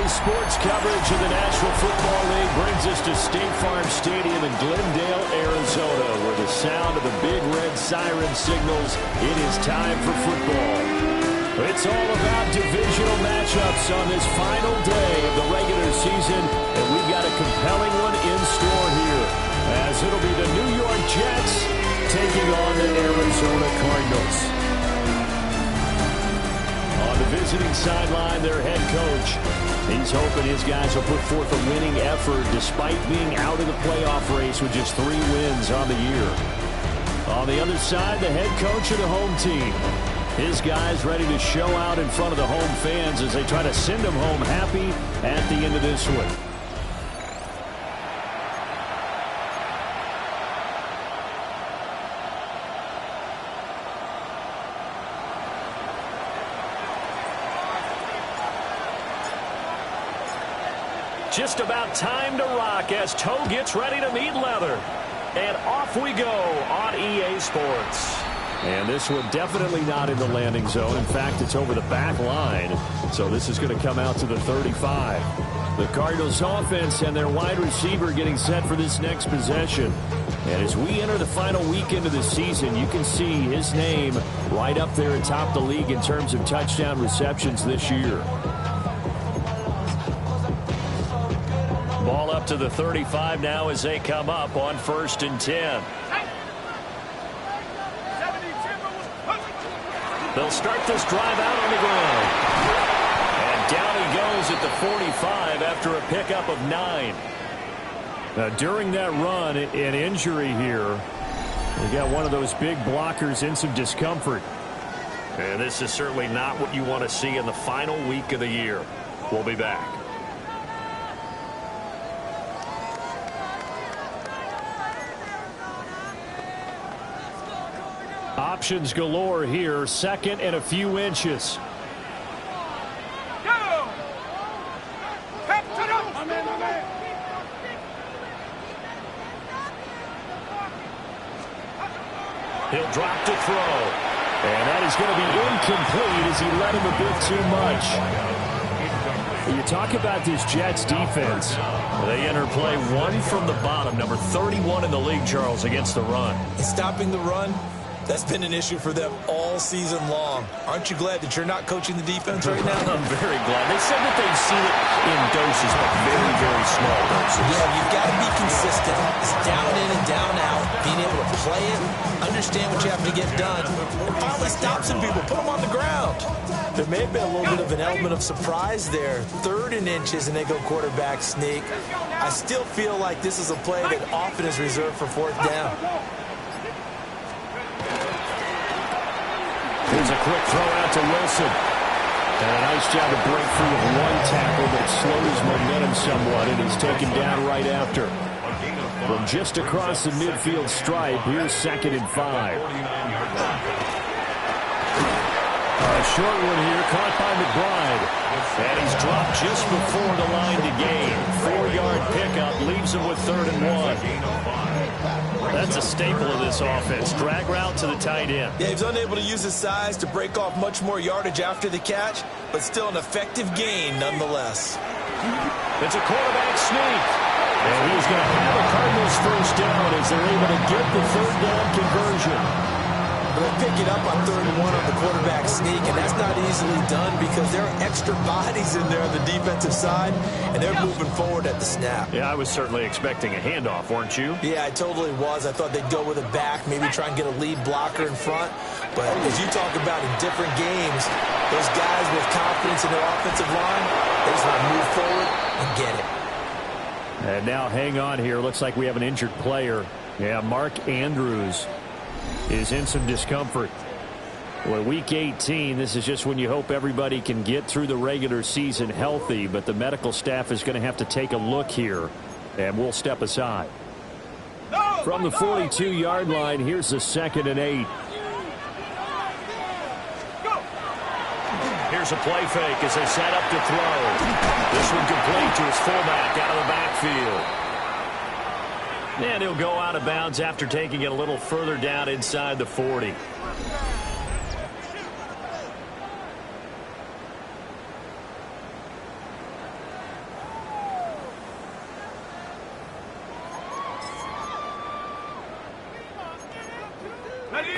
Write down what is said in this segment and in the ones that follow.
Today's sports coverage of the National Football League brings us to State Farm Stadium in Glendale, Arizona, where the sound of the big red siren signals it is time for football. It's all about divisional matchups on this final day of the regular season, and we've got a compelling one in store here, as it'll be the New York Jets taking on the Arizona Cardinals. On the visiting sideline, their head coach, he's hoping his guys will put forth a winning effort despite being out of the playoff race with just 3 wins on the year. On the other side, the head coach of the home team. His guys ready to show out in front of the home fans as they try to send them home happy at the end of this one. Just about time to rock as toe gets ready to meet leather. And off we go on EA Sports. And this one definitely not in the landing zone. In fact, it's over the back line. So this is going to come out to the 35. The Cardinals offense and their wide receiver getting set for this next possession. And as we enter the final weekend of the season, you can see his name right up there atop the league in terms of touchdown receptions this year. Ball up to the 35 now as they come up on 1st and 10. They'll start this drive out on the ground. And down he goes at the 45 after a pickup of 9. Now, during that run, an injury here. We got one of those big blockers in some discomfort. And this is certainly not what you want to see in the final week of the year. We'll be back. Options galore here. 2nd and a few inches. He'll drop to throw. And that is going to be incomplete as he led him a bit too much. You talk about this Jets defense. They enter play 1 from the bottom. Number 31 in the league, Charles, against the run. Stopping the run. That's been an issue for them all season long. Aren't you glad that you're not coaching the defense right now? I'm very glad. They said that they've seen it in doses, but very, very small doses. Yeah, you've got to be consistent. It's down in and down out. Being able to play it, understand what you have to get done, and finally stop some people, put them on the ground. There may have been a little bit of an element of surprise there. 3rd and inches, and they go quarterback sneak. I still feel like this is a play that often is reserved for 4th down. Here's a quick throw out to Wilson. And a nice job to break free of 1 tackle that slows momentum somewhat, and he's taken down right after. From just across the midfield stripe, here's 2nd and 5. A short one here, caught by McBride. And he's dropped just before the line to gain. 4-yard pickup leaves him with 3rd and 1. That's a staple of this offense. Drag route to the tight end. Yeah, he's unable to use his size to break off much more yardage after the catch, but still an effective gain nonetheless. It's a quarterback sneak. And he's going to have the Cardinals 1st down as they're able to get the 3rd down conversion. They'll pick it up on 3rd and 1 on the quarterback sneak, and that's not easily done because there are extra bodies in there on the defensive side, and they're moving forward at the snap. Yeah, I was certainly expecting a handoff, weren't you? Yeah, I totally was. I thought they'd go with a back, maybe try and get a lead blocker in front. But as you talk about in different games, those guys with confidence in their offensive line, they just want to move forward and get it. And now hang on here. Looks like we have an injured player. Yeah, Mark Andrews is in some discomfort. Well, week 18, this is just when you hope everybody can get through the regular season healthy, but the medical staff is going to have to take a look here, and we'll step aside. From the 42-yard line, here's the 2nd and 8. Here's a play fake as they set up to throw. This one complete to his fullback out of the backfield. And he'll go out of bounds after taking it a little further down inside the 40.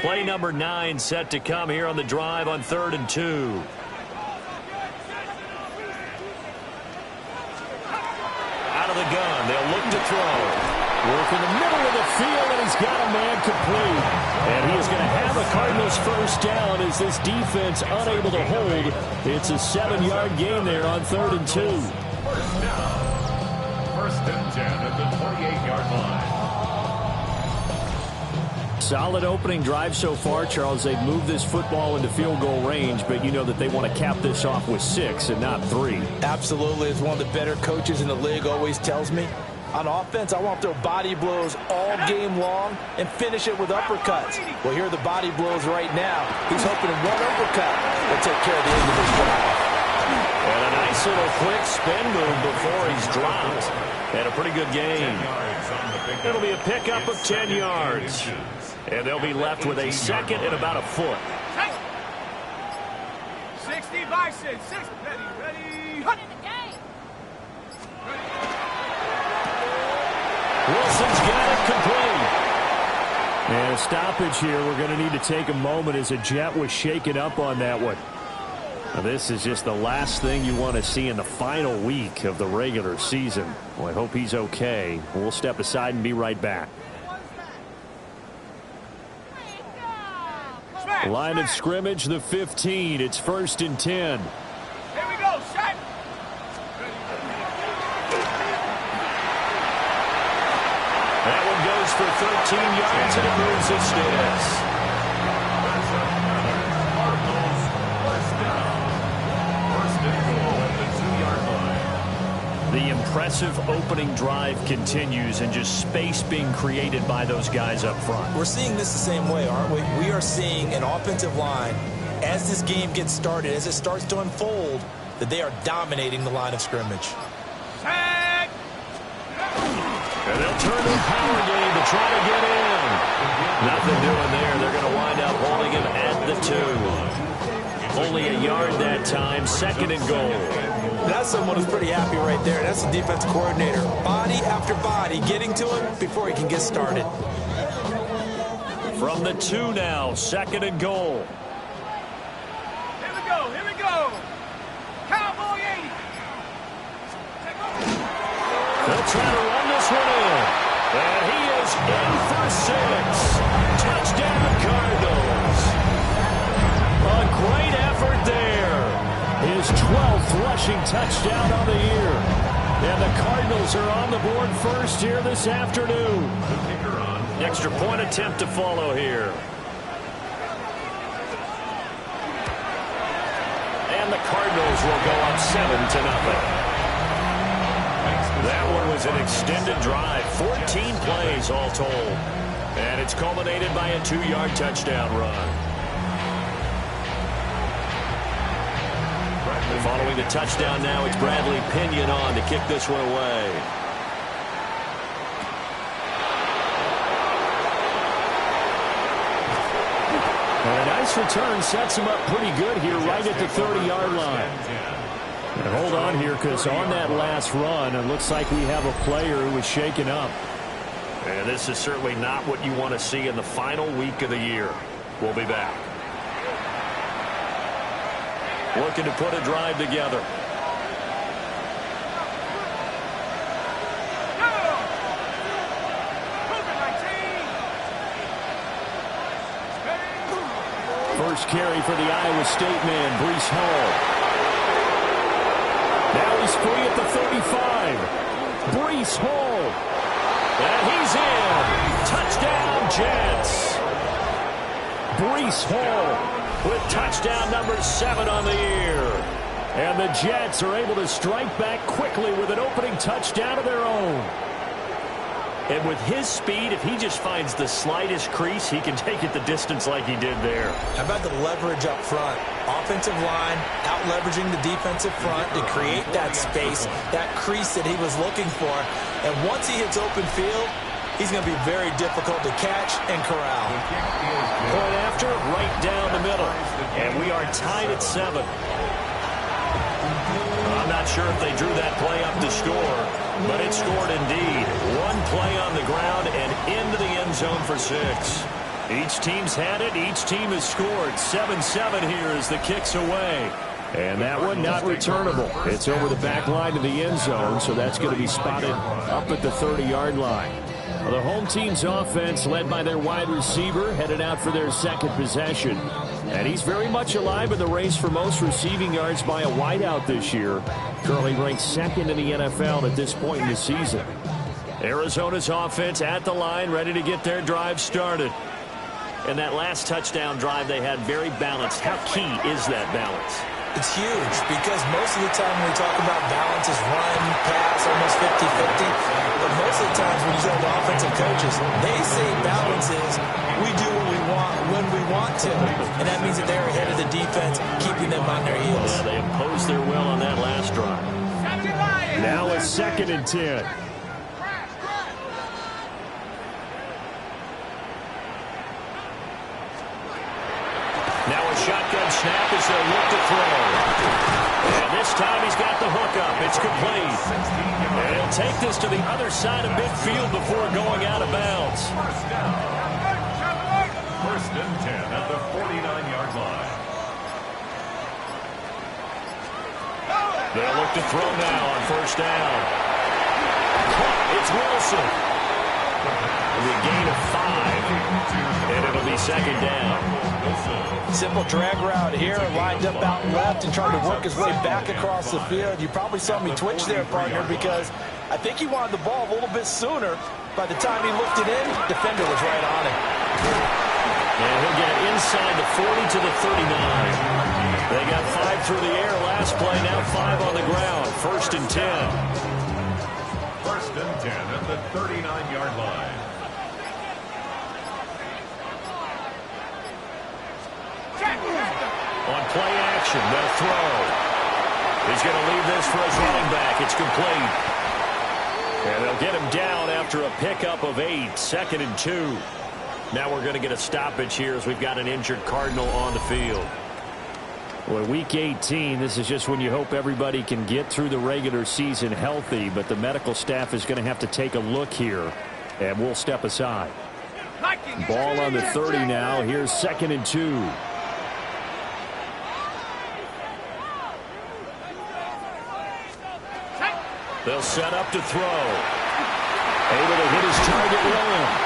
Play number 9 set to come here on the drive on 3rd and 2. Out of the gun, they'll look to throw. Work in the middle of the field, and he's got a man complete. And he is going to have the Cardinals first down as this defense unable to hold. It's a 7-yard gain there on 3rd and 2. First down. 1st and 10 at the 28-yard line. Solid opening drive so far, Charles. They've moved this football into field goal range, but you know that they want to cap this off with 6 and not 3. Absolutely. As one of the better coaches in the league always tells me, on offense, I want to throw body blows all game long and finish it with uppercuts. Well, here are the body blows right now. He's hoping one uppercut will take care of the end of this drive. And a nice little quick spin move before he's dropped. And a pretty good gain. It'll be a pickup of 10 yards. And they'll be left with a second and about a foot. 60 Bison, 6, ready, hut. Wilson's got it complete. And a stoppage here. We're going to need to take a moment as a Jet was shaken up on that one. Now, this is just the last thing you want to see in the final week of the regular season. Well, I hope he's okay. We'll step aside and be right back. Line of scrimmage, the 15. It's 1st and 10. Here we go, set. That one goes for 13 yards, and it moves its sticks. The impressive opening drive continues, and just space being created by those guys up front. We're seeing this the same way, aren't we? We are seeing an offensive line, as this game gets started, as it starts to unfold, that they are dominating the line of scrimmage. Set. And they'll turn to a power game to try to get in. Nothing doing there. They're going to wind up holding him at the 2. Only a yard that time, 2nd and goal. That's someone who's pretty happy right there. That's the defense coordinator. Body after body getting to him before he can get started. From the 2 now, 2nd and goal. Here we go, here we go. Cowboy 80. They'll try to run this one in. And he is in for 6. Touchdown, Cardinals. A great effort there. His 12th rushing touchdown on the year. And the Cardinals are on the board first here this afternoon. Extra point attempt to follow here. And the Cardinals will go up 7-0. That one was an extended drive. 14 plays all told. And it's culminated by a 2-yard touchdown run. Following the touchdown now, it's Bradley Pinion on to kick this one away. And a nice return sets him up pretty good here right at the 30-yard line. And hold on here, because on that last run, it looks like we have a player who was shaken up. And this is certainly not what you want to see in the final week of the year. We'll be back. Looking to put a drive together. First carry for the Iowa State man, Breece Hall. Now he's free at the 35. Breece Hall. And he's in. Touchdown, Jets. Breece Hall with touchdown number 7 on the year. And the Jets are able to strike back quickly with an opening touchdown of their own. And with his speed, if he just finds the slightest crease, he can take it the distance like he did there. How about the leverage up front? Offensive line out-leveraging the defensive front to create that space, that crease that he was looking for. And once he hits open field, he's going to be very difficult to catch and corral. Point after, right down the middle. And we are tied at 7. I'm not sure if they drew that play up to score, but it scored indeed. One play on the ground and into the end zone for 6. Each team's had it. Each team has scored. 7-7 here as the kick's away. And that one not returnable. It's over the back line to the end zone, so that's going to be spotted up at the 30-yard line. Well, the home team's offense, led by their wide receiver, headed out for their second possession. And he's very much alive in the race for most receiving yards by a wideout this year. Currently ranked second in the NFL at this point in the season. Arizona's offense at the line, ready to get their drive started. And that last touchdown drive they had very balanced. How key is that balance? It's huge because most of the time when we talk about balance is run, pass, almost 50-50. But most of the times when you talk to offensive coaches, they say balance is we do what we want when we want to. And that means that they're ahead of the defense, keeping them on their heels. Yeah, they imposed their will on that last drive. Now a 2nd and 10. Now a shotgun snap as they'll look to throw. And this time he's got the hook up. It's complete. And he'll take this to the other side of midfield before going out of bounds. First and 10 at the 49-yard line. They'll look to throw now on first down. It's Wilson. The gain of 5. And it'll be 2nd down. Simple drag route here, lined up out left and trying to work his way back across the field. You probably saw me twitch there, partner, because I think he wanted the ball a little bit sooner. By the time he looked it in, defender was right on him. And he'll get it inside the 40 to the 39. They got 5 through the air last play, now 5 on the ground. 1st and 10. 1st and 10 at the 39-yard line. On play action, they'll throw. He's going to leave this for his running back. It's complete. And they'll get him down after a pickup of 8. 2nd and 2. Now we're going to get a stoppage here as we've got an injured Cardinal on the field. Well, week 18, this is just when you hope everybody can get through the regular season healthy, but the medical staff is going to have to take a look here, and we'll step aside. Ball on the 30 now. Here's 2nd and 2. They'll set up to throw. Able to hit his target well.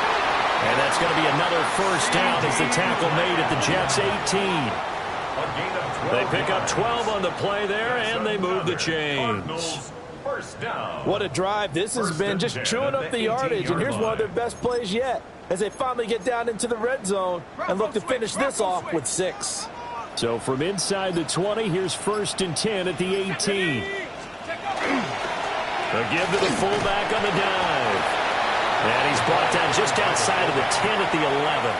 And that's going to be another first down as the tackle made at the Jets' 18. They pick up 12 on the play there, and they move the chains. What a drive this has been, just chewing up the yardage. And here's one of their best plays yet as they finally get down into the red zone and look to finish this off with 6. So from inside the 20, here's 1st and 10 at the 18. A give to the fullback on the dive. And he's brought down just outside of the 10 at the 11.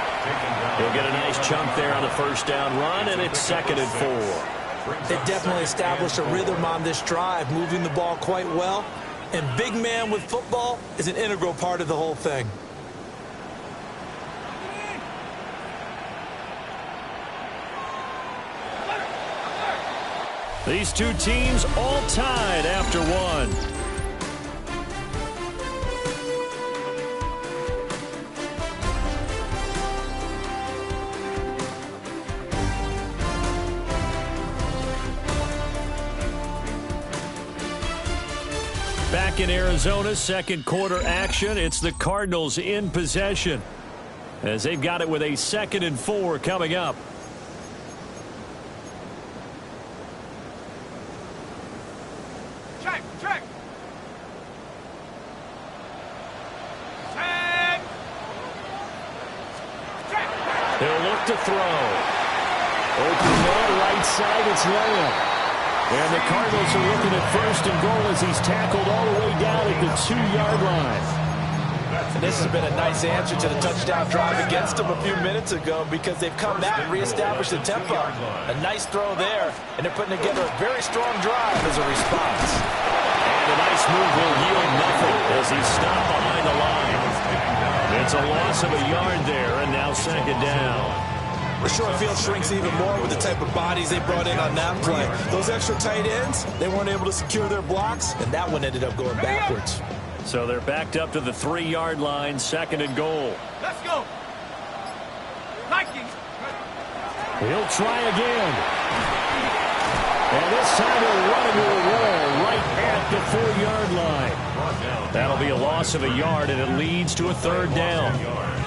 He'll get a nice chunk there on the first down run, and it's 2nd and 4. They definitely established a rhythm on this drive, moving the ball quite well. And big man with football is an integral part of the whole thing. These two teams all tied after one. Back in Arizona, 2nd quarter action. It's the Cardinals in possession as they've got it with a 2nd and 4 coming up. Check. They'll look to throw. Open man, right side, it's Lamb. And the Cardinals are looking at 1st and goal as he's tackled all the way down at the 2-yard line. And this has been a nice answer to the touchdown drive against them a few minutes ago because they've come back and reestablished the tempo. A nice throw there, and they're putting together a very strong drive as a response. And a nice move will yield nothing as he's stopped behind the line. It's a loss of a yard there, and now 2nd down. The short field shrinks even more with the type of bodies they brought in on that play. Those extra tight ends, they weren't able to secure their blocks, and that one ended up going backwards. So they're backed up to the 3-yard line, 2nd and goal. Let's go. Vikings. He'll try again. And this time he'll run into a wall right at the 4-yard line. That'll be a loss of a yard, and it leads to a 3rd down.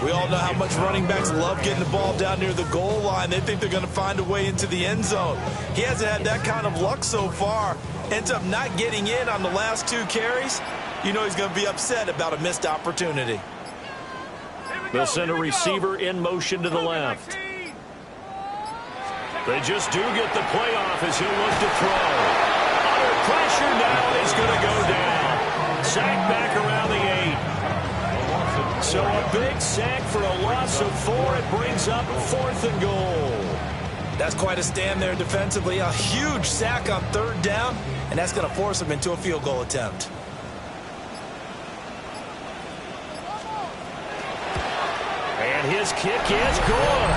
We all know how much running backs love getting the ball down near the goal line. They think they're going to find a way into the end zone. He hasn't had that kind of luck so far. Ends up not getting in on the last 2 carries. You know he's going to be upset about a missed opportunity. They'll send a receiver in motion to the left. They just do get the play off as he'll look to throw. Under pressure now, and he's going to go down. Sack back around the 8. So a big sack for a loss of 4. It brings up 4th and goal. That's quite a stand there defensively. A huge sack on 3rd down, and that's going to force him into a field goal attempt. And his kick is good.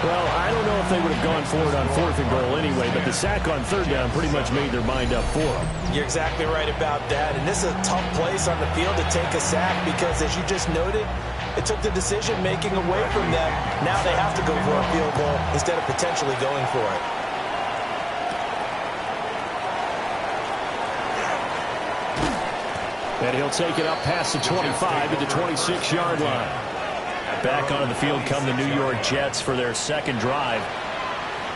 Well, I don't know if they would have gone for it on 4th and goal anyway, but the sack on 3rd down pretty much made their mind up for them. You're exactly right about that, and this is a tough place on the field to take a sack because, as you just noted, it took the decision-making away from them. Now they have to go for a field goal instead of potentially going for it. And he'll take it up past the 25 to the 26-yard line. Back onto the field come the New York Jets for their 2nd drive.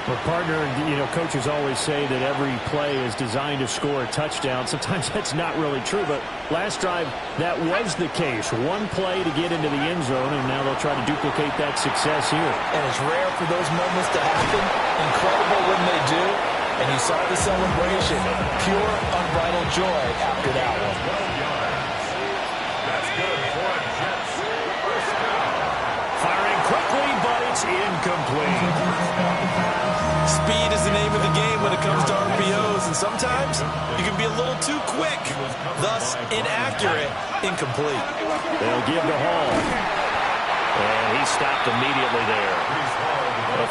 Well, partner, you know, coaches always say that every play is designed to score a touchdown. Sometimes that's not really true, but last drive, that was the case. One play to get into the end zone, and now they'll try to duplicate that success here. And it's rare for those moments to happen. Incredible when they do. And you saw the celebration. Pure, unbridled joy after that one. That's good for a Jets first down. Firing quickly, but it's incomplete. Speed is the name of the game when it comes to RPOs, and sometimes you can be a little too quick, thus inaccurate, incomplete. They'll give to Hall. And he stopped immediately there.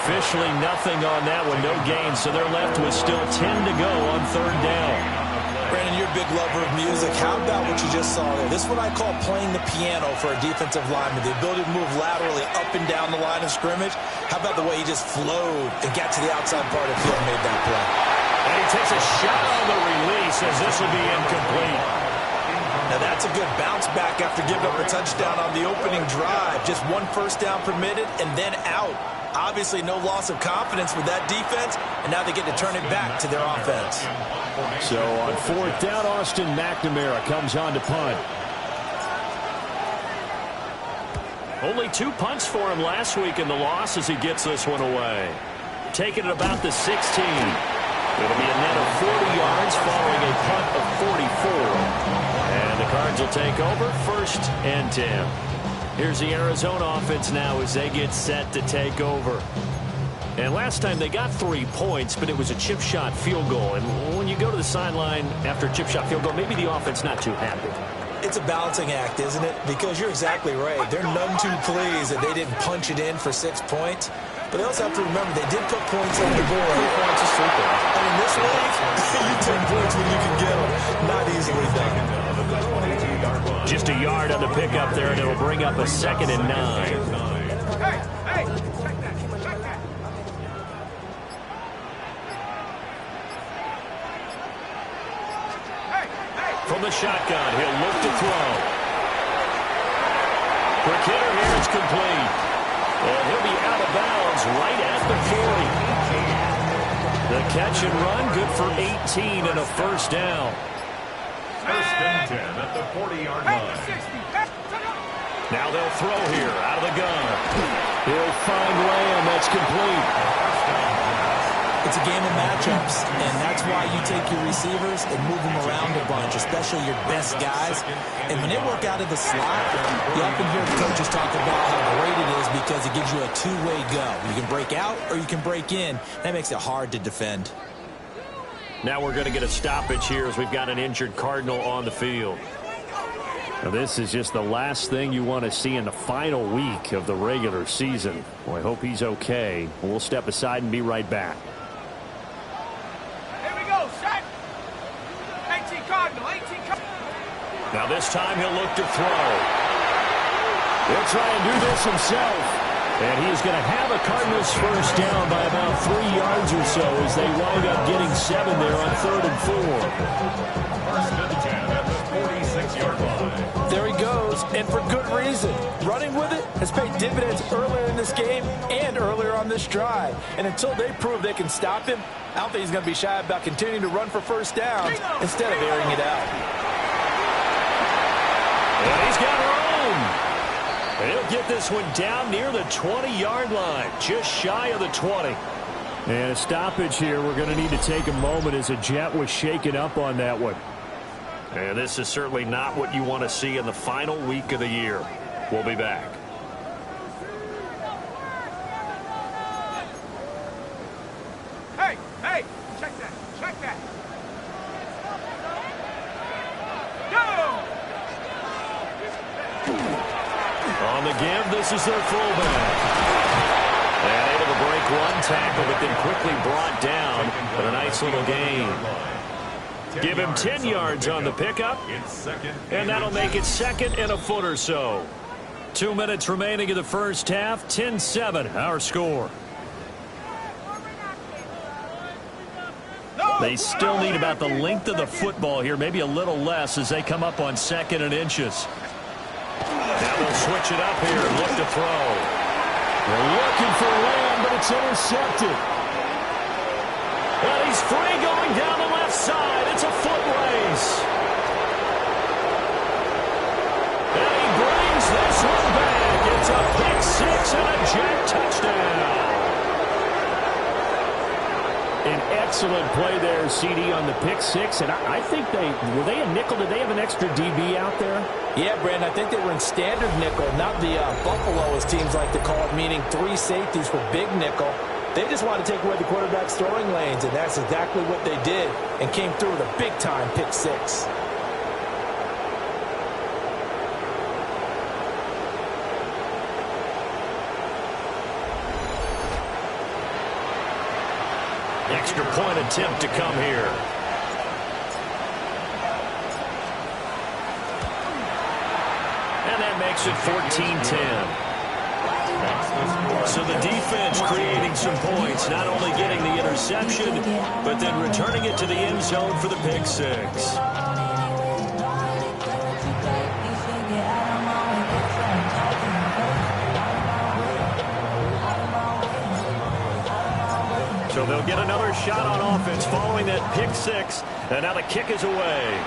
Officially nothing on that one, no gain, so they're left with still 10 to go on 3rd down. Brandon, you're a big lover of music. How about what you just saw there? This is what I call playing the piano for a defensive lineman, the ability to move laterally up and down the line of scrimmage. How about the way he just flowed and got to the outside part of the field and made that play? And he takes a shot on the release as this will be incomplete. Now that's a good bounce back after giving up a touchdown on the opening drive. Just 1 first down permitted and then out. Obviously no loss of confidence with that defense, and now they get to turn it back to their offense. So on 4th down, Austin McNamara comes on to punt. Only 2 punts for him last week in the loss as he gets this one away. Taking it about the 16. It'll be a net of 40 yards following a punt of 44. And the Cards will take over 1st and 10. Here's the Arizona offense now as they get set to take over. And last time they got 3 points, but it was a chip shot field goal. And when you go to the sideline after a chip shot field goal, maybe the offense not too happy. It's a balancing act, isn't it? Because you're exactly right. They're none too pleased that they didn't punch it in for 6 points. But they also have to remember they did put points on the board. 3 points is super. And in this league, you take points when you can get them. Not easily done. Just a yard on the pickup there, and it'll bring up a 2nd and 9. Hey, check that. From the shotgun, he'll look to throw. Quick hitter here, it's complete. And he'll be out of bounds right at the 40. The catch and run, good for 18 and a 1st down. 1st and 10 at the 40-yard line. Now they'll throw here out of the gun. He'll find Lamb. That's complete. It's a game of matchups, and that's why you take your receivers and move them around a bunch, especially your best guys. And when they work out of the slot, you often hear the coaches talk about how great it is because it gives you a 2-way go. You can break out or you can break in. That makes it hard to defend. Now we're going to get a stoppage here as we've got an injured Cardinal on the field. Now this is just the last thing you want to see in the final week of the regular season. Well, I hope he's okay. We'll step aside and be right back. Here we go, set. 18 Cardinal, 18 Cardinal. Now this time he'll look to throw. He'll try and do this himself. And he's going to have a Cardinals first down by about 3 yards or so as they wind up getting 7 there on 3rd and 4. First and 10 at the 46-yard line. There he goes, and for good reason. Running with it has paid dividends earlier in this game and earlier on this drive. And until they prove they can stop him, I don't think he's going to be shy about continuing to run for first downs instead of airing it out. And he's got room. He'll get this one down near the 20-yard line, just shy of the 20. And a stoppage here. We're going to need to take a moment as a Jet was shaken up on that one. And this is certainly not what you want to see in the final week of the year. We'll be back. Hey, check that. On the give, this is their fullback. And able to break one tackle, but then quickly brought down. But a nice little gain. Give him 10 yards on the pickup. And that'll make it 2nd and a foot or so. 2 minutes remaining in the first half. 10-7, our score. They still need about the length of the football here, maybe a little less as they come up on 2nd and inches. Now they'll switch it up here and look to throw. They're looking for Lamb, but it's intercepted. And he's free going down the left side. It's a foot race. And he brings this one back. It's a pick 6 and a Jet touchdown. An excellent play there, CD, on the pick 6. And I think were they a nickel? Did they have an extra DB out there? Yeah, Brandon, I think they were in standard nickel, not the Buffalo, as teams like to call it, meaning 3 safeties for big nickel. They just want to take away the quarterback's throwing lanes, and that's exactly what they did and came through with a big-time pick 6. Extra point attempt to come here. And that makes it 14-10. So the defense creating some points, not only getting the interception, but then returning it to the end zone for the pick 6. So they'll get another shot on offense following that pick 6, and now the kick is away.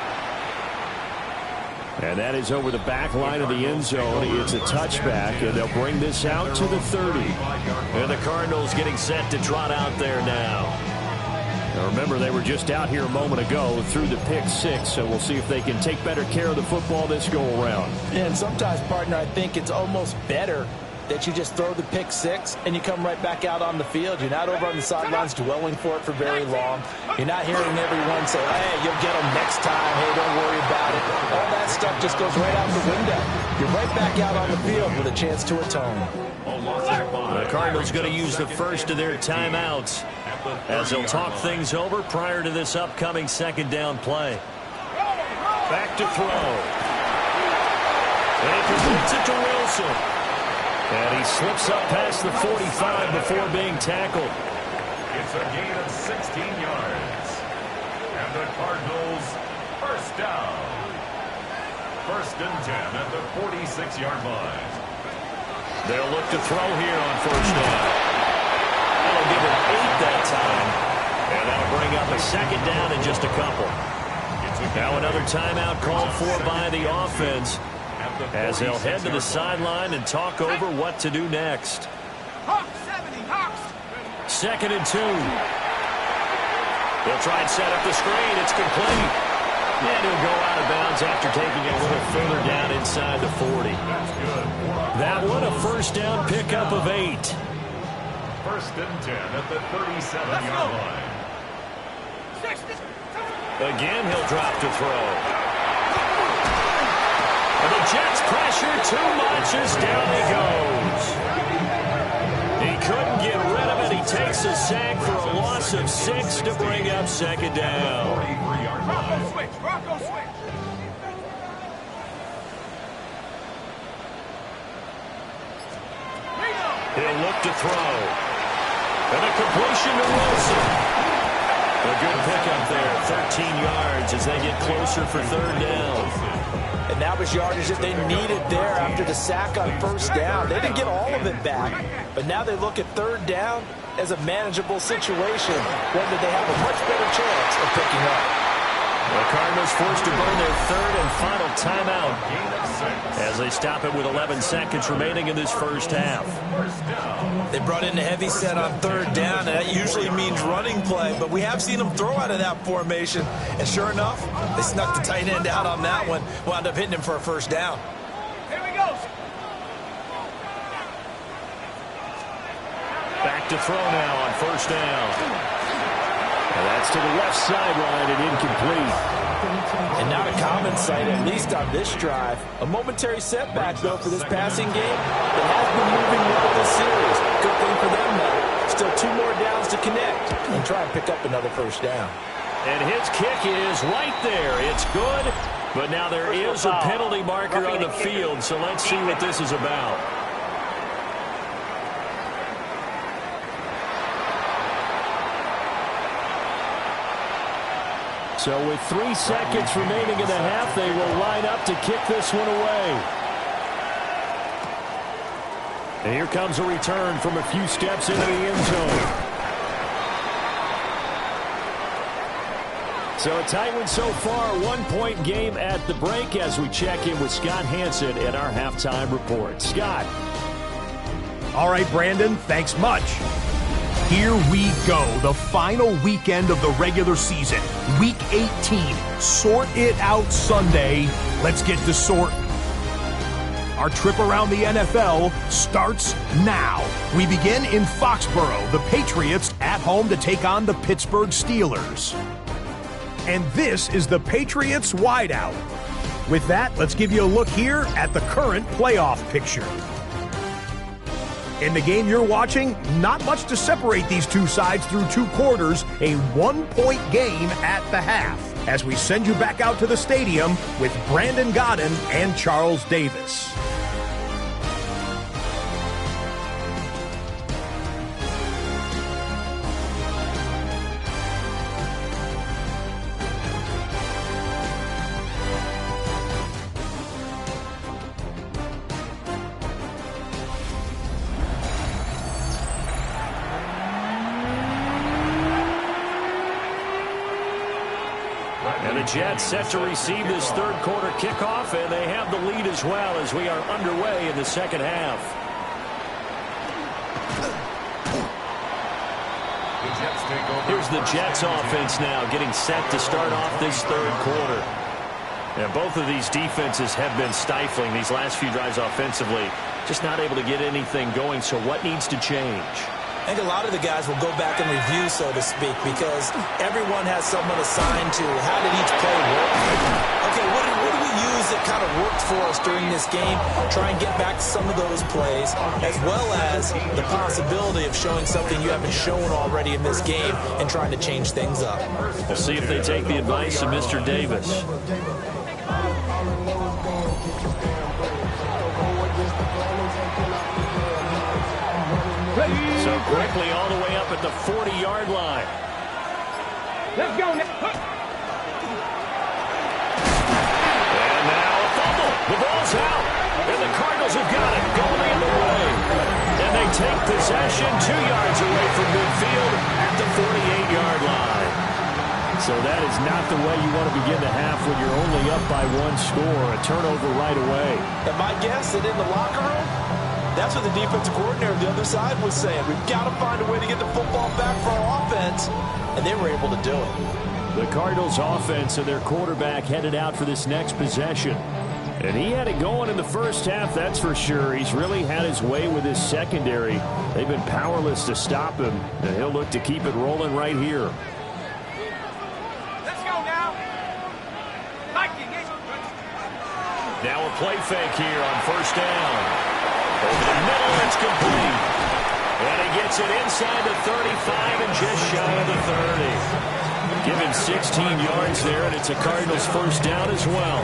And that is over the back line of the end zone. It's a touchback, and they'll bring this out to the 30. And the Cardinals getting set to trot out there now. Now remember, they were just out here a moment ago through the pick 6, so we'll see if they can take better care of the football this go-around. And sometimes, partner, I think it's almost better that you just throw the pick 6 and you come right back out on the field. You're not over on the sidelines dwelling for it for very long. You're not hearing everyone say, hey, you'll get them next time. Hey, don't worry about it. All that stuff just goes right out the window. You're right back out on the field with a chance to atone. The Cardinals going to use the first of their timeouts as they'll talk things over prior to this upcoming 2nd down play. Back to throw. And he completes it to Wilson. And he slips up past the 45 before being tackled. It's a gain of 16 yards. And the Cardinals first down. 1st and 10 at the 46-yard line. They'll look to throw here on 1st down. That'll give it 8 that time. And that'll bring up a 2nd down in just a couple. Now another timeout called for by the offense, as they'll head to the sideline and talk over what to do next. 2nd and 2. They'll try and set up the screen. It's complete. And he'll go out of bounds after taking it a little further down inside the 40. That one, a 1st down pickup of 8. 1st and 10 at the 37-yard line. Again, he'll drop to throw. And the Jets pressure too much as down he goes. He couldn't get rid of it. He takes a sack for a loss of 6 to bring up 2nd down. Rocco switch. He'll look to throw. And a completion to Wilson. A good pickup there, 13 yards as they get closer for third down. And that was yardage that they needed there after the sack on first down. They didn't get all of it back, but now they look at third down as a manageable situation, one that they have a much better chance of picking up. The Cardinals forced to burn their third and final timeout as they stop it with 11 seconds remaining in this first half. They brought in a heavy set on third down, and that usually means running play, but we have seen them throw out of that formation. And sure enough, they snuck the tight end out on that one, wound up hitting him for a first down. Here we go. Back to throw now on first down. And that's to the left sideline and incomplete. And not a common sight, at least on this drive. A momentary setback, though, for this passing game that has been moving well this series. Good thing for them, though. Still 2 more downs to connect and try and pick up another first down. And his kick is right there. It's good, but now there is a penalty marker on the field, so let's see what this is about. So with 3 seconds remaining in the half, they will line up to kick this one away. And here comes a return from a few steps into the end zone. So a tight one so far, 1-point game at the break as we check in with Scott Hansen at our halftime report. Scott. All right, Brandon, thanks much. Here we go, the final weekend of the regular season, Week 18. Sort it out Sunday. Let's get to sorting. Our trip around the NFL starts now. We begin in Foxborough, the Patriots at home to take on the Pittsburgh Steelers. And this is the Patriots wideout. With that, let's give you a look here at the current playoff picture. In the game you're watching, not much to separate these two sides through 2 quarters, a 1-point game at the half, as we send you back out to the stadium with Brandon Godden and Charles Davis. Jets set to receive this third quarter kickoff, and they have the lead as well as we are underway in the second half. Here's the Jets offense now getting set to start off this third quarter. And both of these defenses have been stifling these last few drives offensively. Just not able to get anything going, so what needs to change? I think a lot of the guys will go back and review, so to speak, because everyone has someone assigned to how did each play work. Okay, what did we use that kind of worked for us during this game? Try and get back to some of those plays, as well as the possibility of showing something you haven't shown already in this game and trying to change things up. We'll see if they take the advice of Mr. Davis. So quickly all the way up at the 40-yard line. Let's go now. And now a fumble. The ball's out. And the Cardinals have got it going the other way. And they take possession 2 yards away from midfield at the 48-yard line. So that is not the way you want to begin the half when you're only up by 1 score. A turnover right away. And my guess that in the locker room, that's what the defensive coordinator on the other side was saying. We've got to find a way to get the football back for our offense, and they were able to do it. The Cardinals offense and their quarterback headed out for this next possession. And he had it going in the first half, that's for sure. He's really had his way with his secondary. They've been powerless to stop him, and he'll look to keep it rolling right here. Let's go now. Now a play fake here on first down. Over the middle, it's complete. And he gets it inside the 35 and just shy of the 30. Give him 16 yards there, and it's a Cardinals first down as well.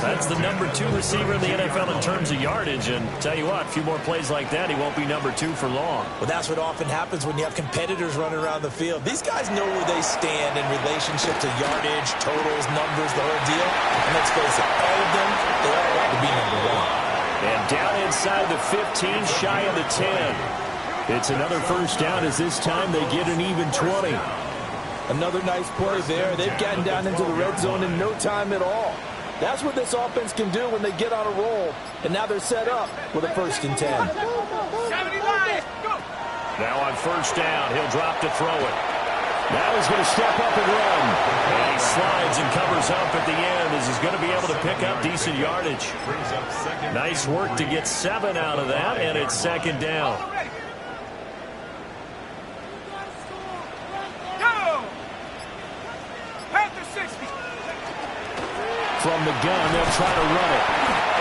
That's the number 2 receiver in the NFL in terms of yardage. And tell you what, a few more plays like that, he won't be number 2 for long. Well, that's what often happens when you have competitors running around the field. These guys know where they stand in relationship to yardage, totals, numbers, the whole deal. And let's face it, all of them, they all want to be number 1. And down inside the 15, shy of the 10. It's another first down as this time they get an even 20. Another nice play there. They've gotten down into the red zone in no time at all. That's what this offense can do when they get on a roll. And now they're set up with a 1st and 10. 79, go! Now on first down, he'll drop to throw it. Now he's going to step up and run. And he slides and covers up at the end as he's going to be able to pick up decent yardage. Nice work to get 7 out of that, and it's 2nd down. From the gun, they'll try to run it.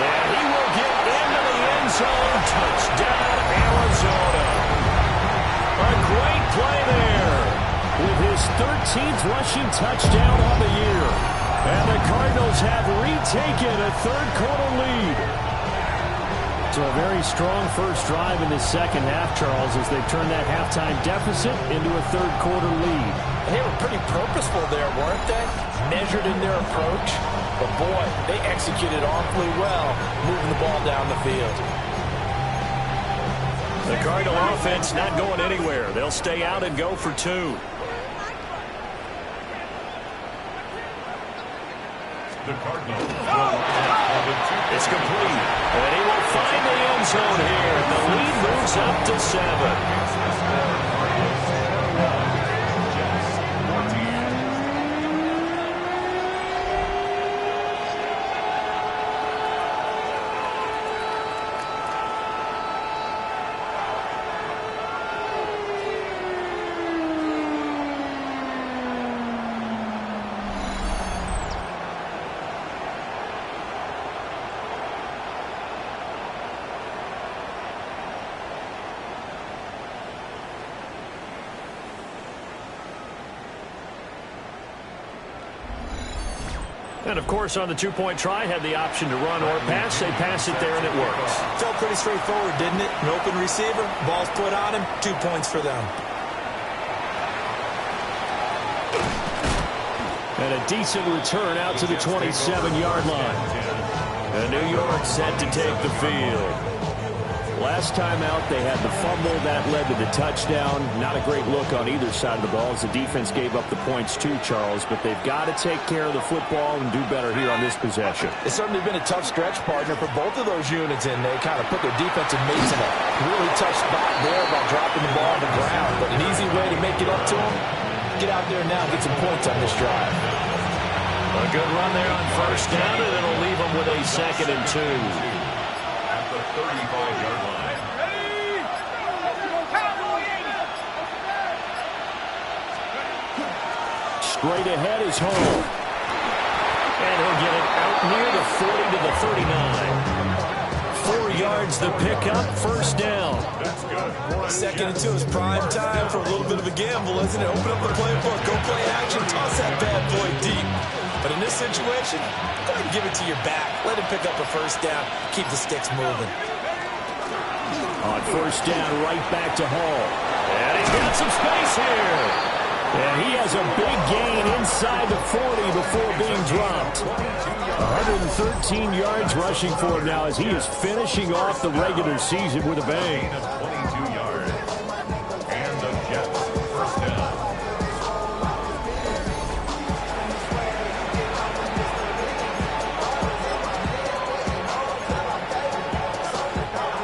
And he will get into the end zone. Touchdown, Arizona. A great play there with his 13th rushing touchdown on the year. And the Cardinals have retaken a 3rd-quarter lead. So a very strong first drive in the second half, Charles, as they turn that halftime deficit into a 3rd-quarter lead. They were pretty purposeful there, weren't they? Measured in their approach. But, boy, they executed awfully well moving the ball down the field. The Cardinal offense not going anywhere. They'll stay out and go for 2. The Cardinals. It's complete. And he will find the end zone here. The lead moves up to 7. And, of course, on the 2-point try, had the option to run or pass. They pass it there, and it works. Felt pretty straightforward, didn't it? An open receiver, ball's put on him, 2 points for them. And a decent return out to the 27-yard line. And New York set to take the field. Last time out, they had the fumble. That led to the touchdown. Not a great look on either side of the ball as the defense gave up the points too, Charles. But they've got to take care of the football and do better here on this possession. It's certainly been a tough stretch, partner, for both of those units, and they kind of put their defensive mates in a really tough spot there by dropping the ball on the ground. But an easy way to make it up to them, get out there now and get some points on this drive. A good run there on first down, and it'll leave them with a 2nd and 2. At the 35-yard line. Straight ahead is home. And he'll get it out near the 40 to the 39. 4 yards the pickup, first down. That's good. 2nd and 2 is prime time for a little bit of a gamble, isn't it? Open up the playbook, go play action, toss that bad boy deep. But in this situation, go ahead and give it to your back. Let him pick up a first down, keep the sticks moving. On first down, right back to Hall. And he's got some space here. And he has a big gain inside the 40 before being dropped. 113 yards rushing for him now as he is finishing off the regular season with a bang. 22 yards. And the Jets, first down.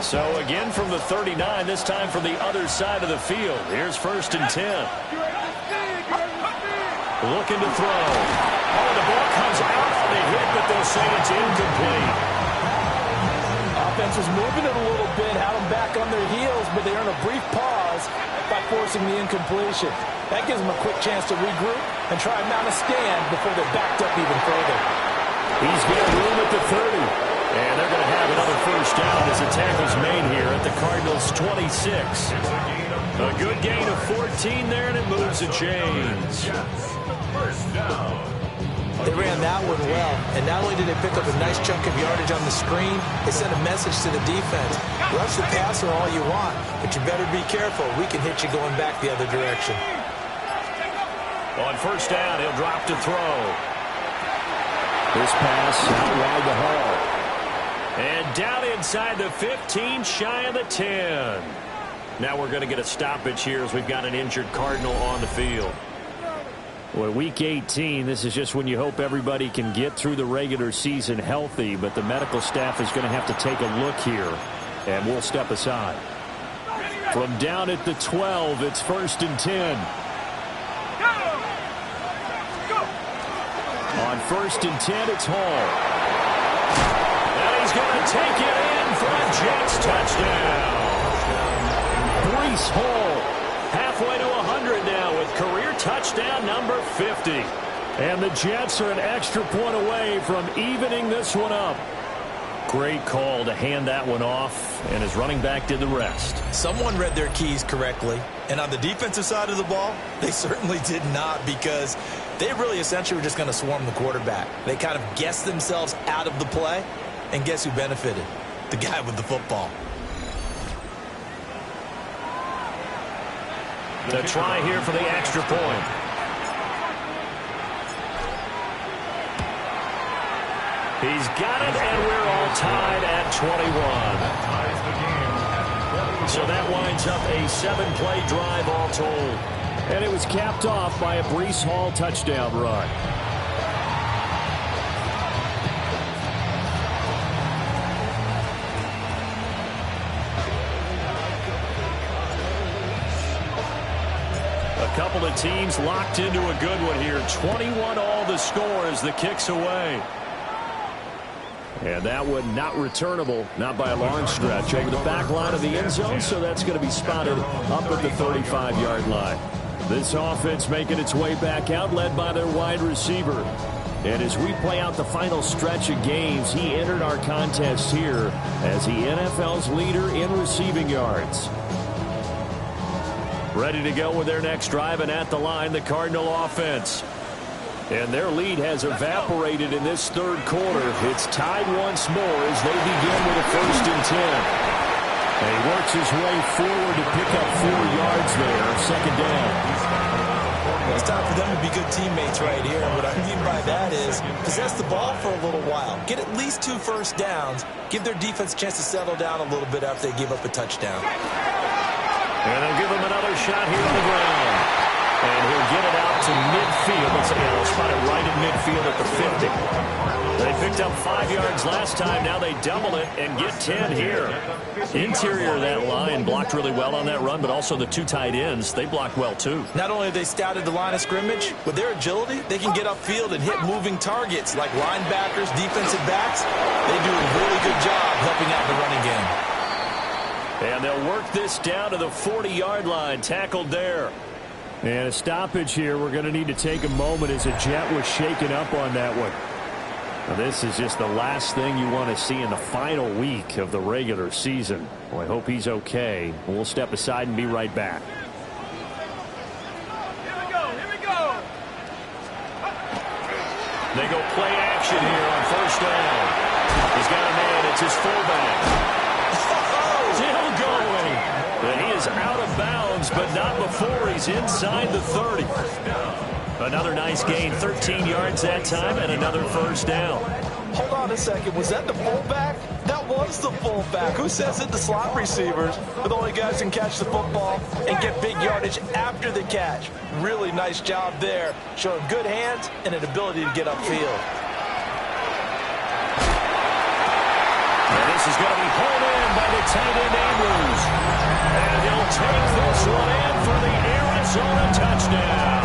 So again from the 39, this time from the other side of the field. Here's 1st and 10. Looking to throw. Oh, the ball comes out on the hit, but they'll say it's incomplete. Offense was moving it a little bit, had them back on their heels, but they earn a brief pause by forcing the incompletion. That gives them a quick chance to regroup and try and mount a stand before they're backed up even further. He's got room at the 30. And they're going to have another first down as the tackle's made here at the Cardinals' 26. A good gain of 14 there, and it moves the chains. First down. They ran that one well, and not only did they pick up a nice chunk of yardage on the screen, they sent a message to the defense. Rush the passer all you want, but you better be careful. We can hit you going back the other direction. On first down, he'll drop to throw. This pass out wide the hole. And down inside the 15, shy of the 10. Now we're going to get a stoppage here as we've got an injured Cardinal on the field. Well, week 18, this is just when you hope everybody can get through the regular season healthy, but the medical staff is going to have to take a look here, and we'll step aside. From down at the 12, it's first and 10. On first and 10, it's Hall. And he's going to take it in for a Jets touchdown. Breece Hall, halfway to 100 now with career touchdown number 50. And the Jets are an extra point away from evening this one up. Great call to hand that one off, and his running back did the rest. Someone read their keys correctly, and on the defensive side of the ball, they certainly did not, because they really essentially were just going to swarm the quarterback. They kind of guessed themselves out of the play, and guess who benefited? The guy with the football. The try here for the extra point. He's got it, and we're all tied at 21. So that winds up a 7-play drive all told. And it was capped off by a Breece Hall touchdown run. A couple of teams locked into a good one here. 21 all the score as the kick's away. And that one not returnable, not by a long stretch, over the back line of the end zone, so that's going to be spotted up at the 35-yard line. This offense making its way back out, led by their wide receiver. And as we play out the final stretch of games, he entered our contest here as the NFL's leader in receiving yards. Ready to go with their next drive, and at the line, the Cardinal offense. And their lead has evaporated in this third quarter. It's tied once more as they begin with a first and 10. And he works his way forward to pick up 4 yards there, second down. It's time for them to be good teammates right here. And what I mean by that is possess the ball for a little while. Get at least 2 first downs. Give their defense a chance to settle down a little bit after they give up a touchdown. And they'll give him another shot here on the ground. And he'll get it out to midfield. They'll spot it right in midfield at the 50. They picked up 5 yards last time. Now they double it and get 10 here. Interior of that line blocked really well on that run, but also the 2 tight ends, they blocked well too. Not only have they scouted the line of scrimmage, with their agility, they can get upfield and hit moving targets like linebackers, defensive backs. They do a really good job helping out the running game. And they'll work this down to the 40-yard line, tackled there. And a stoppage here. We're going to need to take a moment as a Jet was shaken up on that one. Now, this is just the last thing you want to see in the final week of the regular season. Well, I hope he's okay. We'll step aside and be right back. Here we go, here we go. They go play action here on first down. He's got a man. It's his fullback. Still going. And he is out of bounds, but not before he's inside the 30. Another nice gain, 13 yards that time, and another first down. Hold on a second. Was that the fullback? That was the fullback. Who says it? The slot receivers are the only guys who can catch the football and get big yardage after the catch. Really nice job there, showing good hands and an ability to get upfield. And this is going to be pulled in by the tight end Andrews. And he'll take this one in for the Arizona touchdown.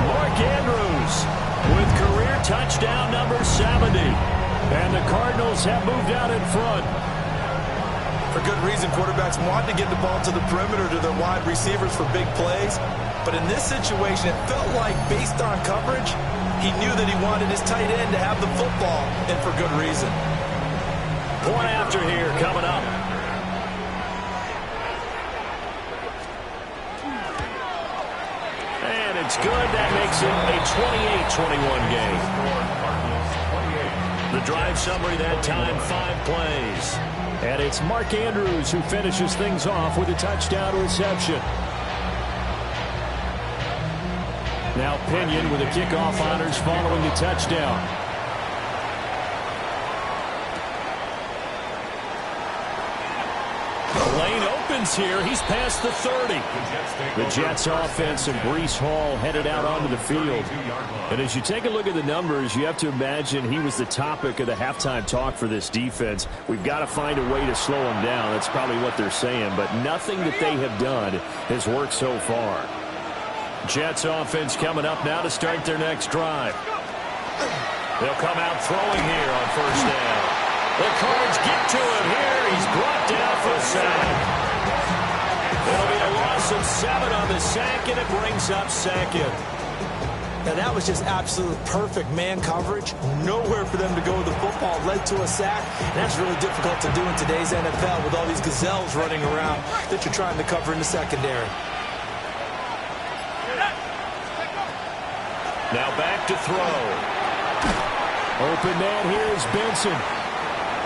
Mark Andrews with career touchdown number 70. And the Cardinals have moved out in front. For good reason, quarterbacks want to get the ball to the perimeter to their wide receivers for big plays. But in this situation, it felt like, based on coverage, he knew that he wanted his tight end to have the football, and for good reason. Point after here coming up. And a It's good. That makes it a 28-21 game. The drive summary that time, 5 plays. And it's Mark Andrews who finishes things off with a touchdown reception. Now Pinion with the kickoff honors following the touchdown. The lane opens here. He's past the 30. The Jets offense and Breece Hall headed out onto the field. And as you take a look at the numbers, you have to imagine he was the topic of the halftime talk for this defense. We've got to find a way to slow him down. That's probably what they're saying. But nothing that they have done has worked so far. Jets offense coming up now to start their next drive. They'll come out throwing here on first down. The Cards get to him here. He's brought down for a sack. It'll be a loss of 7 on the sack, and it brings up second. Now, that was just absolute perfect man coverage. Nowhere for them to go with the football. Led to a sack. And that's really difficult to do in today's NFL with all these gazelles running around that you're trying to cover in the secondary. Now back to throw. Open man here is Benson.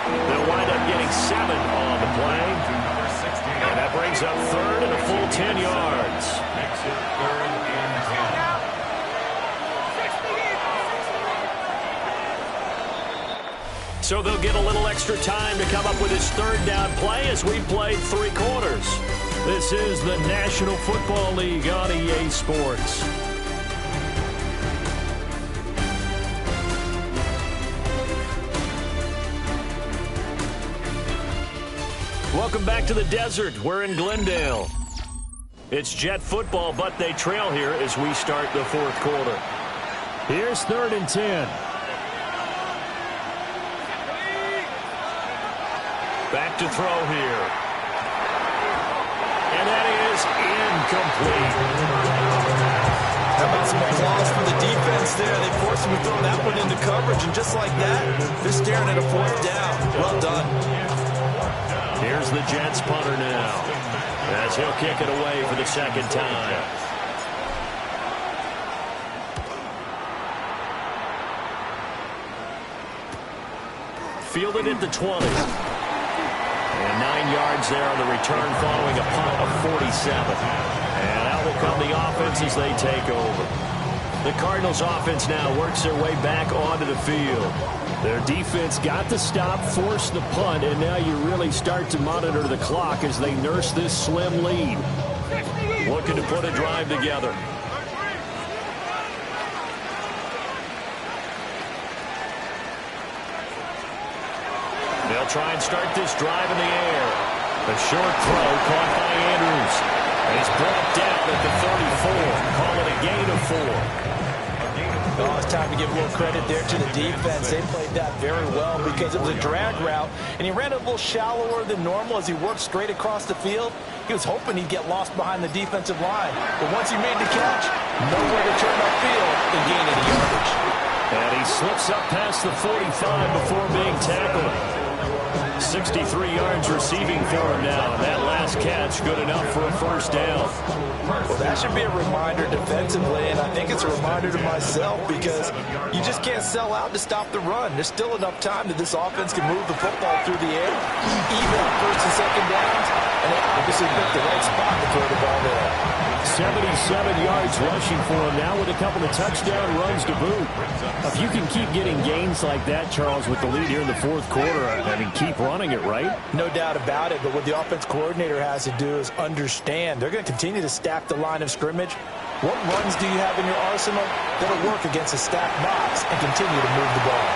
They'll wind up getting 7 on the play. And that brings up third and a full 10 yards. Makes it 3rd and 10. So they'll get a little extra time to come up with his third down play as we played 3 quarters. This is the National Football League on EA Sports. Welcome back to the desert. We're in Glendale. It's Jet football, but they trail here as we start the 4th quarter. Here's 3rd and 10. Back to throw here. And that is incomplete. How about some applause for the defense there? They forced him to throw that one into coverage, and just like that, they're staring at a 4th down. Well done. Here's the Jets punter now, as he'll kick it away for the 2nd time. Fielded at the 20. And 9 yards there on the return following a punt of 47. And out will come the offense as they take over. The Cardinals offense now works their way back onto the field. Their defense got the stop, forced the punt, and now you really start to monitor the clock as they nurse this slim lead. Looking to put a drive together. They'll try and start this drive in the air. A short throw caught by Andrews. And he's brought down at the 34. Call it a gain of 4. Oh, it's time to give a little credit there to the defense. They played that very well because it was a drag route, and he ran a little shallower than normal as he worked straight across the field. He was hoping he'd get lost behind the defensive line. But once he made the catch, nowhere to turn upfield and gain any yardage. And he slips up past the 45 before being tackled. 63 yards receiving for him now. That last catch good enough for a 1st down. Well, that should be a reminder defensively, and I think it's a reminder to myself because you just can't sell out to stop the run. There's still enough time that this offense can move the football through the air, even on 1st and 2nd downs, and they obviously picked the right spot to throw the ball there. 77 yards rushing for him now with a couple of touchdown runs to boot. If you can keep getting gains like that, Charles, with the lead here in the 4th quarter, I mean, keep running it, right? No doubt about it, but what the offense coordinator has to do is understand. They're going to continue to stack the line of scrimmage. What runs do you have in your arsenal that'll work against a stacked box and continue to move the ball?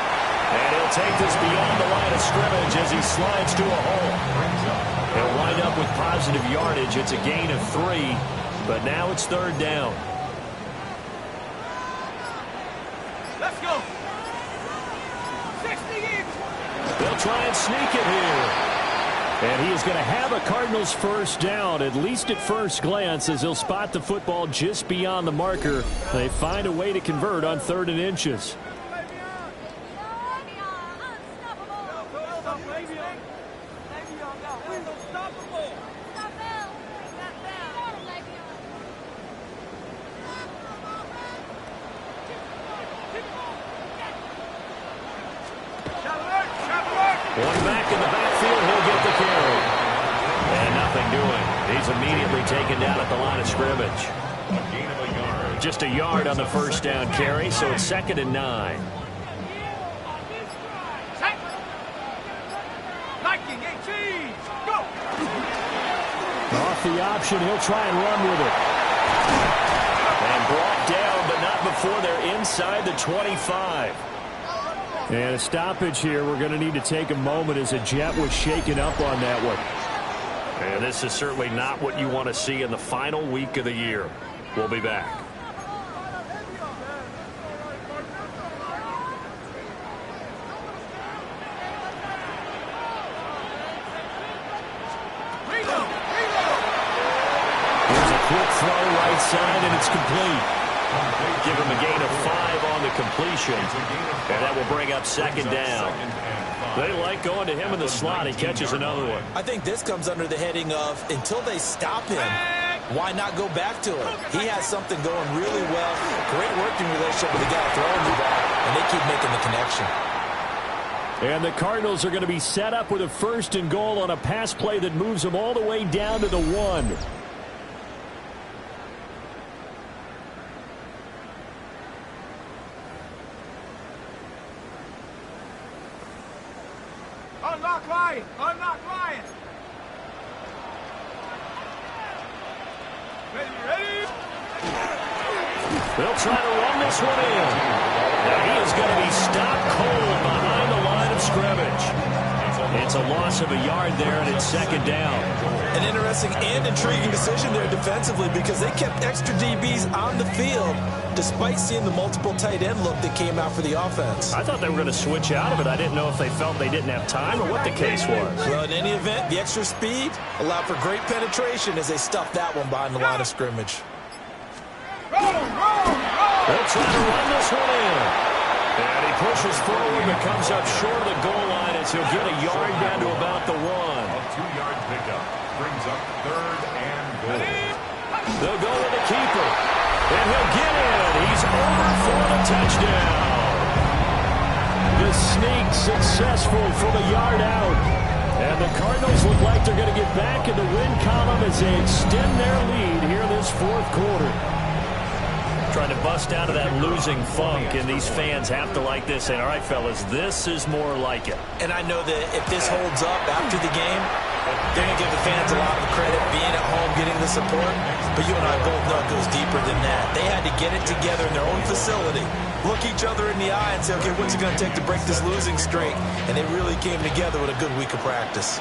And he'll take this beyond the line of scrimmage as he slides to a hole. He'll wind up with positive yardage. It's a gain of 3. But now it's 3rd down. Let's go. 60. They'll try and sneak it here. And he is going to have a Cardinals 1st down, at least at first glance, as he'll spot the football just beyond the marker. They find a way to convert on 3rd and inches. Mandden doing? He's immediately taken down at the line of scrimmage. A gain of a yard. Just a yard on the first down carry, so it's 2nd and 9. Off the option, he'll try and run with it. And brought down, but not before they're inside the 25. And a stoppage here. We're going to need to take a moment as a Jet was shaken up on that one. And this is certainly not what you want to see in the final week of the year. We'll be back. Quick throw right side, and it's complete. Give him a gain of 5 on the completion, and that will bring up 2nd down. They like going to him in the slot. He catches another one. I think this comes under the heading of until they stop him, why not go back to him? He has something going really well. Great working relationship with the guy throwing the ball, and they keep making the connection. And the Cardinals are going to be set up with a 1st and goal on a pass play that moves them all the way down to the 1. Unlock line! Unlock line! Ready? They'll try to run this one in. Now he is going to be stopped cold behind the line of scrimmage. It's a loss of a yard there, and it's 2nd down. An interesting and intriguing decision there defensively because they kept extra DBs on the field despite seeing the multiple tight end look that came out for the offense. I thought they were going to switch out of it. I didn't know if they felt they didn't have time or what the case was. Well, in any event, the extra speed allowed for great penetration as they stuffed that one behind the line of scrimmage. They'll try to run this one in. And he pushes forward but comes up short of the goal line as he'll get a yard down to about the 1. A 2-yard pickup brings up 3rd and goal. They'll go with the keeper. And he'll get in. He's over for the touchdown. The sneak successful from a yard out. And the Cardinals look like they're going to get back in the win column as they extend their lead here this 4th quarter. Trying to bust out of that losing funk, and these fans have to like this. And all right, fellas, this is more like it. And I know that if this holds up after the game, they're going to give the fans a lot of credit being at home, getting the support. But you and I both know it goes deeper than that. They had to get it together in their own facility, look each other in the eye and say, okay, what's it going to take to break this losing streak? And they really came together with a good week of practice.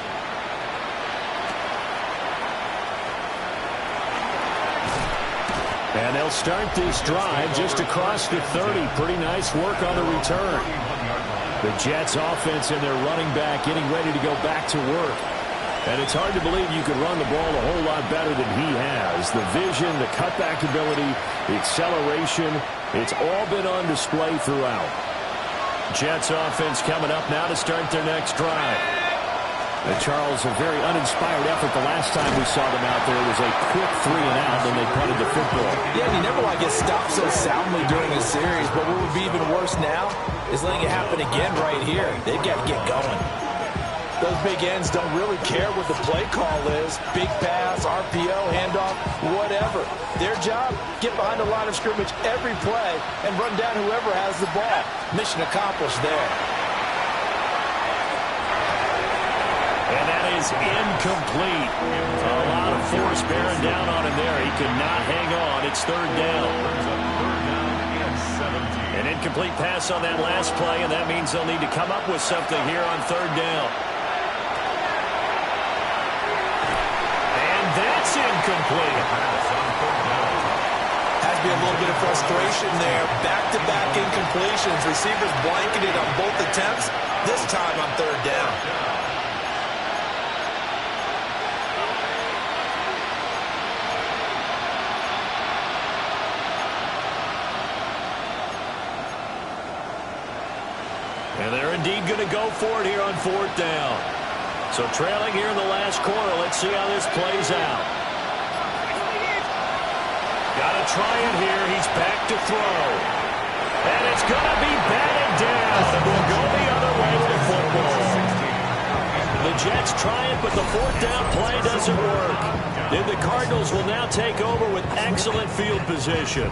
And they'll start this drive just across the 30. Pretty nice work on the return. The Jets offense and their running back getting ready to go back to work. And it's hard to believe you could run the ball a whole lot better than he has. The vision, the cutback ability, the acceleration, it's all been on display throughout. Jets offense coming up now to start their next drive. And Charles, a very uninspired effort the last time we saw them out there. It was a quick 3 and out, then they punted the football. Yeah, and you never want to get stopped so soundly during a series, but what would be even worse now is letting it happen again right here. They've got to get going. Those big ends don't really care what the play call is. Big pass, RPO, handoff, whatever. Their job, get behind the line of scrimmage every play and run down whoever has the ball. Mission accomplished there. And that is incomplete. A lot of force bearing down on him there. He could not hang on. It's 3rd down. An incomplete pass on that last play, and that means they'll need to come up with something here on 3rd down. And that's incomplete. Has to be a little bit of frustration there. Back-to-back incompletions. Receivers blanketed on both attempts, this time on 3rd down. And they're indeed going to go for it here on 4th down. So trailing here in the last quarter. Let's see how this plays out. Got to try it here. He's back to throw. And it's going to be batted down. We'll go the other way with the football. The Jets try it, but the fourth down play doesn't work. And the Cardinals will now take over with excellent field position.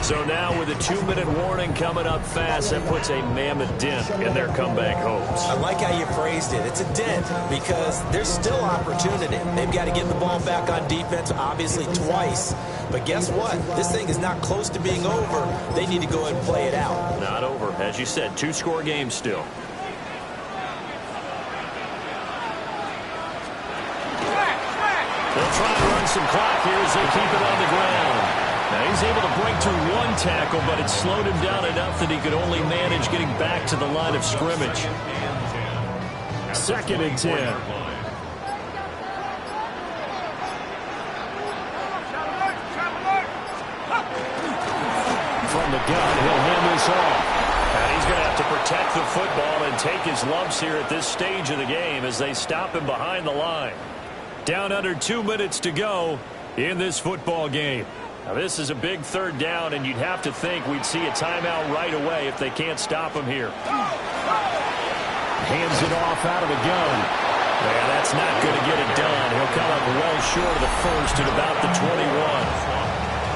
So now with a 2-minute warning coming up fast, that puts a mammoth dent in their comeback hopes. I like how you phrased it. It's a dent because there's still opportunity. They've got to get the ball back on defense, obviously twice. But guess what? This thing is not close to being over. They need to go ahead and play it out. Not over. As you said, 2-score game still. They'll try and run some clock here as they keep it on the ground. Now he's able to break through one tackle, but it slowed him down enough that he could only manage getting back to the line of scrimmage. 2nd and 10. From the gun, he'll hand this off. And he's going to have to protect the football and take his lumps here at this stage of the game as they stop him behind the line. Down under 2 minutes to go in this football game. Now this is a big 3rd down, and you'd have to think we'd see a timeout right away if they can't stop him here. Hands it off out of the gun. Yeah, that's not going to get it done. He'll come up well short of the first at about the 21.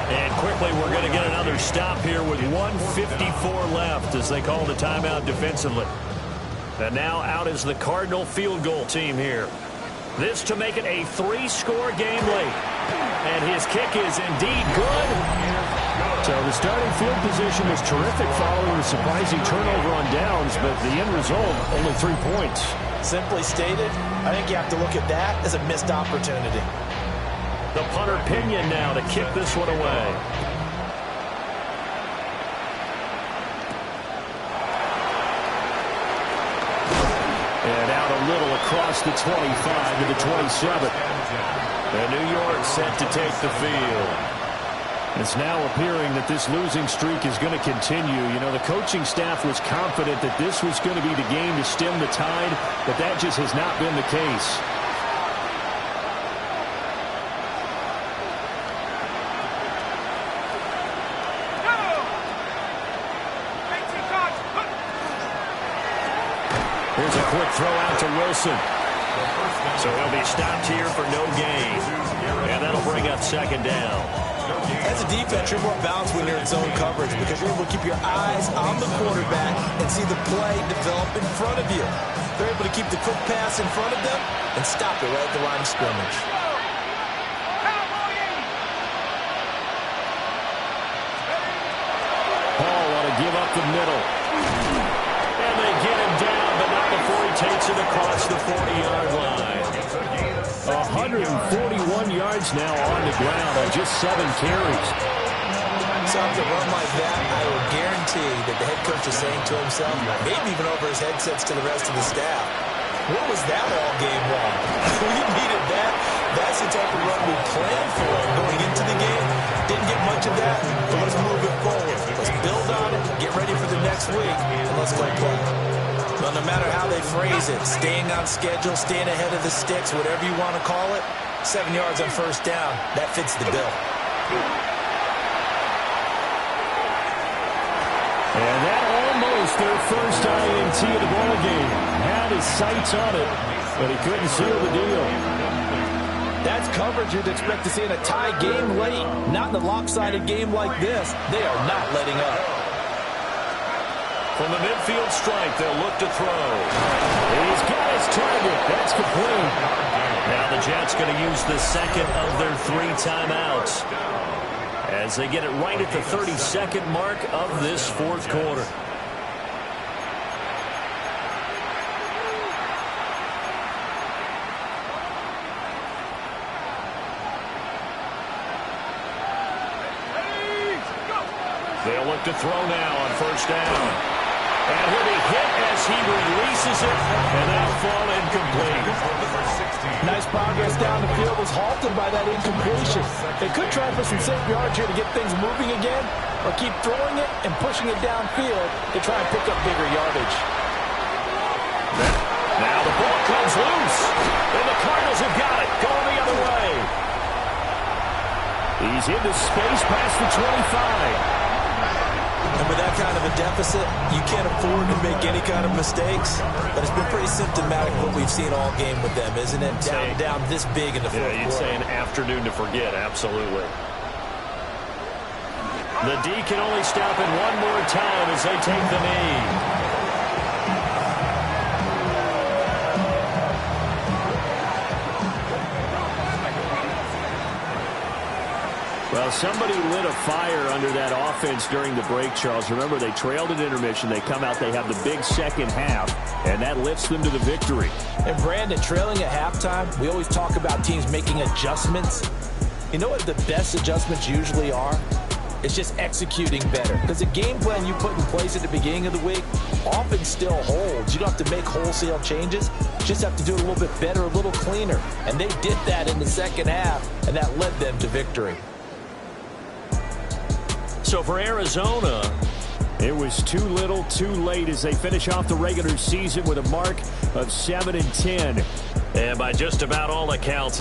And quickly we're going to get another stop here with 1:54 left as they call the timeout defensively. And now out is the Cardinal field goal team here. This to make it a 3-score game late. And his kick is indeed good. So the starting field position was terrific following a surprising turnover on downs, but the end result, only 3 points. Simply stated, I think you have to look at that as a missed opportunity. The punter Pinion now to kick this one away. And out a little across the 25 to the 27. And New York set to take the field. It's now appearing that this losing streak is going to continue. You know, the coaching staff was confident that this was going to be the game to stem the tide, but that just has not been the case. Here's a quick throw out to Wilson. So he'll be stopped here for no gain. And that'll bring up 2nd down. As a defense, you're more balanced when you're in zone coverage because you're able to keep your eyes on the quarterback and see the play develop in front of you. They're able to keep the quick pass in front of them and stop it right at the line of scrimmage. Paul want to give up the middle. And they get him down, but not before he takes it across the 40-yard line. 141 yards now on the ground on just 7 carries. So after a run like that, I will guarantee that the head coach is saying to himself, maybe even over his headsets to the rest of the staff, what was that all game long? We needed that. That's the type of run we planned for going into the game. Didn't get much of that, but let's move it forward. Let's build on it, get ready for the next week, and let's go play. Well, no matter how they phrase it, staying on schedule, staying ahead of the sticks, whatever you want to call it, 7 yards on 1st down, that fits the bill. And that almost their first INT of the ball game. Had his sights on it, but he couldn't seal the deal. That's coverage you'd expect to see in a tie game late. Not in a lopsided game like this. They are not letting up. From the midfield stripe, they'll look to throw. He's got his target. That's complete. Now the Jets going to use the 2nd of their 3 timeouts as they get it right at the 32nd mark of this 4th quarter. They'll look to throw now on 1st down. And he'll be hit as he releases it, and that'll fall incomplete. Nice progress down the field was halted by that incompletion. They could try for some safe yards here to get things moving again, or keep throwing it and pushing it downfield to try and pick up bigger yardage. Now the ball comes loose, and the Cardinals have got it, going the other way. He's into space past the 25. And with that kind of a deficit, you can't afford to make any kind of mistakes. But it's been pretty symptomatic of what we've seen all game with them, isn't it? Down this big in the fourth quarter. You'd say an afternoon to forget, absolutely. The D can only stop it one more time as they take the knee. Well, somebody lit a fire under that offense during the break, Charles. Remember, they trailed at intermission. They come out, they have the big second half, and that lifts them to the victory. And, Brandon, trailing at halftime, we always talk about teams making adjustments. You know what the best adjustments usually are? It's just executing better. Because the game plan you put in place at the beginning of the week often still holds. You don't have to make wholesale changes. You just have to do it a little bit better, a little cleaner. And they did that in the second half, and that led them to victory. So for Arizona, it was too little, too late as they finish off the regular season with a mark of 7-10. And by just about all accounts,